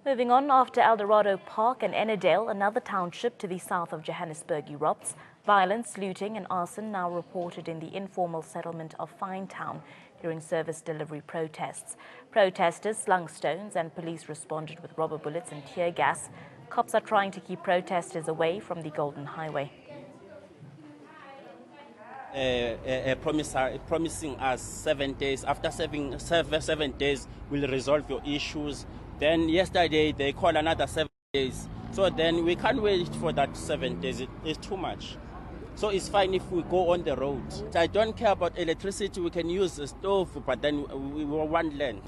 Moving on, after Eldorado Park and Ennerdale, another township to the south of Johannesburg erupts. Violence, looting and arson now reported in the informal settlement of Finetown during service delivery protests. Protesters slung stones and police responded with rubber bullets and tear gas. Cops are trying to keep protesters away from the Golden Highway. Promising us 7 days. After 7 days, we'll resolve your issues. Then yesterday, they called another 7 days. So then we can't wait for that 7 days. It's too much. So it's fine if we go on the road. I don't care about electricity. We can use the stove, but then we want land.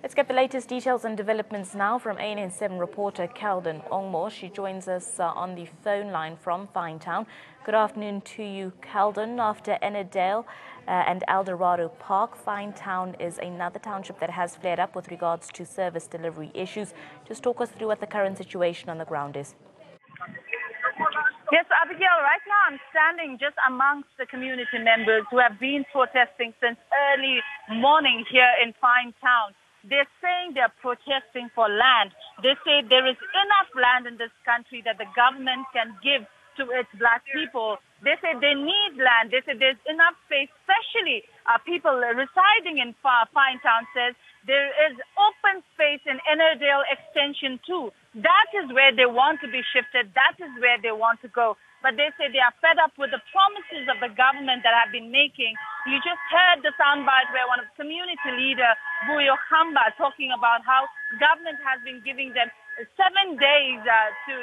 Let's get the latest details and developments now from ANN7 reporter Kelden Ongmo. She joins us on the phone line from Finetown. Good afternoon to you, Kelden. After Ennerdale and Eldorado Park, Finetown is another township that has flared up with regards to service delivery issues. Just talk us through what the current situation on the ground is. Yes, Abigail, right now I'm standing just amongst the community members who have been protesting since early morning here in Finetown. They're saying they're protesting for land. They say there is enough land in this country that the government can give to its black people. They say they need land. They say there's enough space, especially people residing in Finetown says there is open space in Ennerdale Extension 2. That is where they want to be shifted. That is where they want to go. But they say they are fed up with the promises of the government that have been making. You just heard the soundbite where one of the community leader, Buyo Khamba, talking about how government has been giving them 7 days to,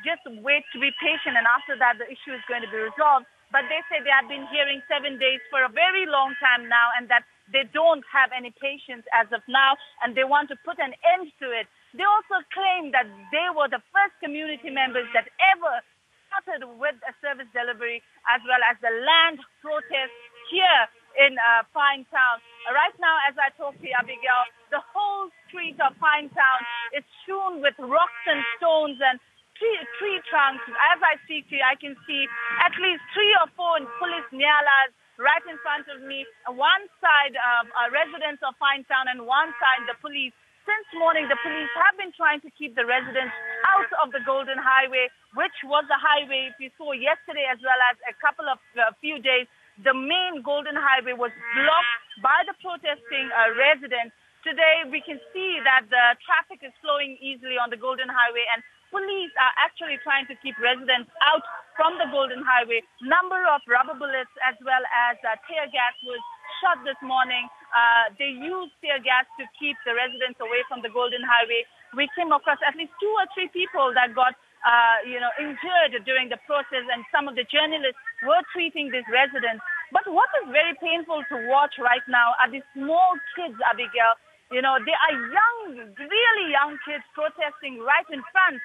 just wait, to be patient, and after that the issue is going to be resolved. But they say they have been hearing 7 days for a very long time now, and that they don't have any patience as of now, and they want to put an end to it. They also claim that they were the first community members that ever started with a service delivery as well as the land protest here in Finetown. Right now, as I talk to you, Abigail, the whole street of Finetown is strewn with rocks and stones and tree trunks. As I speak to you, I can see at least 3 or 4 police nyalas right in front of me. One side residents of Finetown and one side the police. Since morning, the police have been trying to keep the residents out of the Golden Highway, which was the highway, if you saw yesterday as well as a few days, the main Golden Highway was blocked by the protesting residents. Today, we can see that the traffic is flowing easily on the Golden Highway, and police are actually trying to keep residents out from the Golden Highway. Number of rubber bullets as well as tear gas was shot this morning. They used tear gas to keep the residents away from the Golden Highway. We came across at least 2 or 3 people that got injured during the process, and some of the journalists were treating these residents. But what is very painful to watch right now are these small kids, Abigail. They are young, really young kids protesting right in front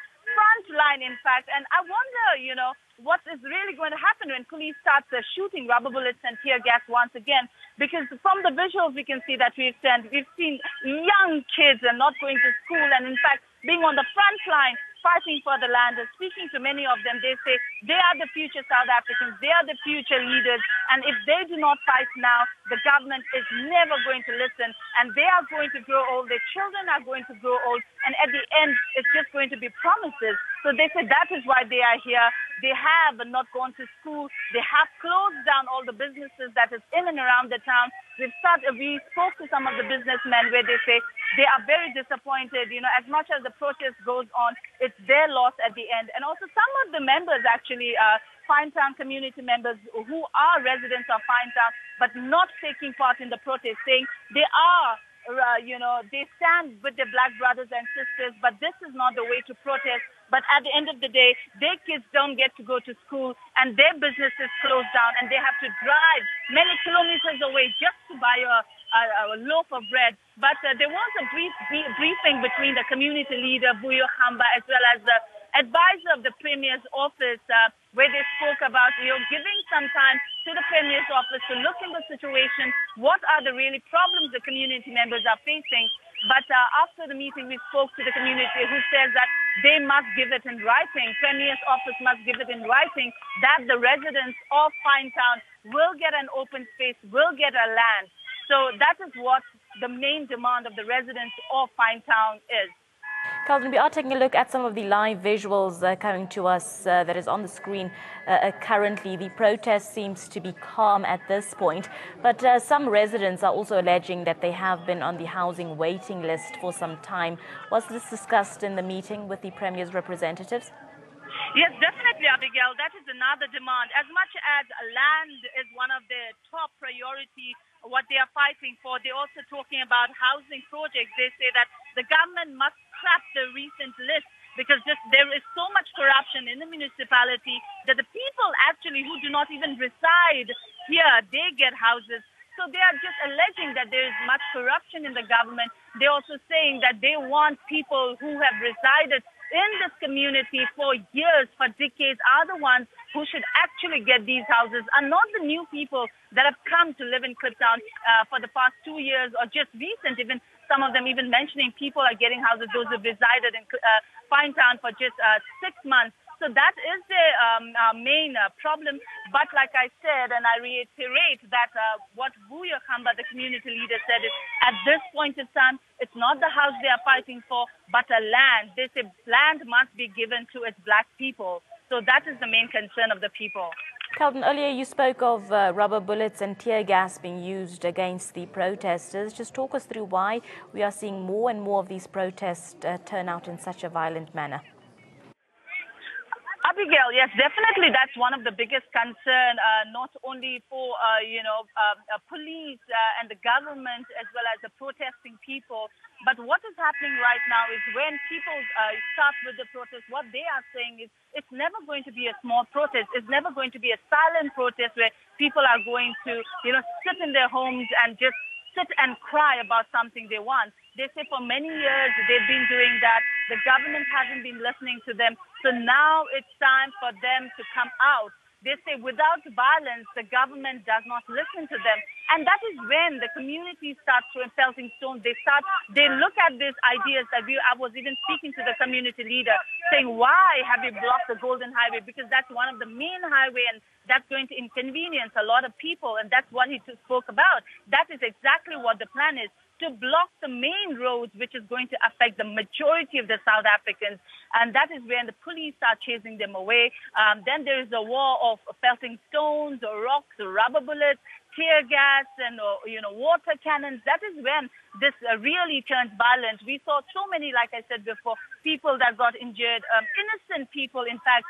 line, in fact. And I wonder, what is really going to happen when police start shooting rubber bullets and tear gas once again. Because from the visuals we can see that we've seen young kids and not going to school, and in fact being on the front line fighting for the land. And speaking to many of them, they say they are the future South Africans, they are the future leaders, and if they do not fight now, the government is never going to listen, and they are going to grow old, their children are going to grow old, and at the end it's just going to be promises. So they say that is why they are here. They have not gone to school. They have closed down all the businesses that is in and around the town. We spoke to some of the businessmen where they say they are very disappointed. As much as the protest goes on, it's their loss at the end. And also some of the members, actually, Finetown community members who are residents of Finetown but not taking part in the protest, saying they are they stand with their black brothers and sisters, but this is not the way to protest. But at the end of the day, their kids don't get to go to school and their businesses close down, and they have to drive many kilometers away just to buy a loaf of bread. But there was a briefing between the community leader, Buyo Khamba, as well as the advisor of the Premier's office, where they spoke about giving some time to the Premier's office to look in the situation, what are the really problems the community members are facing. But after the meeting, we spoke to the community who says that they must give it in writing. Premier's office must give it in writing that the residents of Finetown will get an open space, will get a land. So that is what the main demand of the residents of Finetown is. Calvin, we are taking a look at some of the live visuals coming to us that is on the screen currently. The protest seems to be calm at this point, but some residents are also alleging that they have been on the housing waiting list for some time. Was this discussed in the meeting with the Premier's representatives? Yes, definitely, Abigail. That is another demand. As much as land is one of their top priority, what they are fighting for, they're also talking about housing projects. They say that the government must scrap the recent list because there is so much corruption in the municipality that the people actually who do not even reside here, they get houses. So they are just alleging that there is much corruption in the government. They're also saying that they want people who have resided in this community for years, for decades, are the ones who should actually get these houses, and not the new people that have come to live in Kliptown for the past 2 years or just recent. Even some of them even mentioning people are getting houses, those who resided in Finetown for just 6 months. So that is the main problem. But like I said, and I reiterate that what Buya Khamba, the community leader, said is at this point in time, it's not the house they are fighting for, but a land. They say land must be given to its black people. So that is the main concern of the people. Calvin, earlier you spoke of rubber bullets and tear gas being used against the protesters. Just talk us through why we are seeing more and more of these protests turn out in such a violent manner. Abigail, yes, definitely that's one of the biggest concern, not only for, police and the government as well as the protesting people. But what is happening right now is when people start with the protest, what they are saying is it's never going to be a small protest. It's never going to be a silent protest where people are going to, sit in their homes and just sit and cry about something they want. They say for many years they've been doing that. The government hasn't been listening to them. So now it's time for them to come out. They say without violence, the government does not listen to them. And that is when the community starts pelting stones. They look at these ideas that I was even speaking to the community leader saying, why have you blocked the Golden Highway? Because that's one of the main highway and that's going to inconvenience a lot of people. And that's what he spoke about. That is exactly what the plan is, to block the main roads, which is going to affect the majority of the South Africans. And that is when the police start chasing them away. Then there is a war of pelting stones or rocks or rubber bullets, tear gas and, water cannons. That is when this really turns violent. We saw so many, like I said before, people that got injured, innocent people, in fact,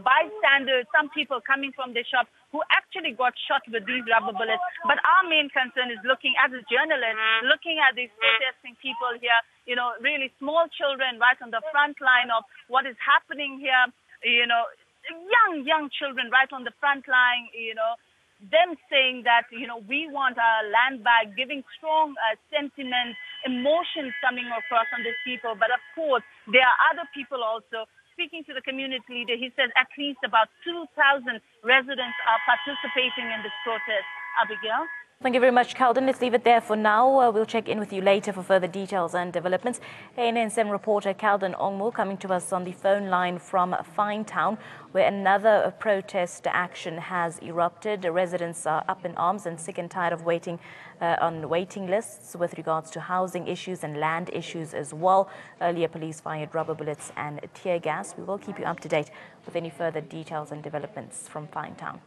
bystanders, some people coming from the shop who actually got shot with these rubber bullets. But our main concern is looking, as a journalist, looking at these protesting people here, really small children right on the front line of what is happening here, young children right on the front line, them saying that, we want our land back, giving strong sentiments, emotions coming across on these people. But of course, there are other people also. Speaking to the community leader, he says at least about 2,000 residents are participating in this protest. Abigail? Thank you very much, Calden. Let's leave it there for now. We'll check in with you later for further details and developments. ANN7 reporter Calden Ongmo coming to us on the phone line from Finetown, where another protest action has erupted. The residents are up in arms and sick and tired of waiting on waiting lists with regards to housing issues and land issues as well. Earlier, police fired rubber bullets and tear gas. We will keep you up to date with any further details and developments from Finetown.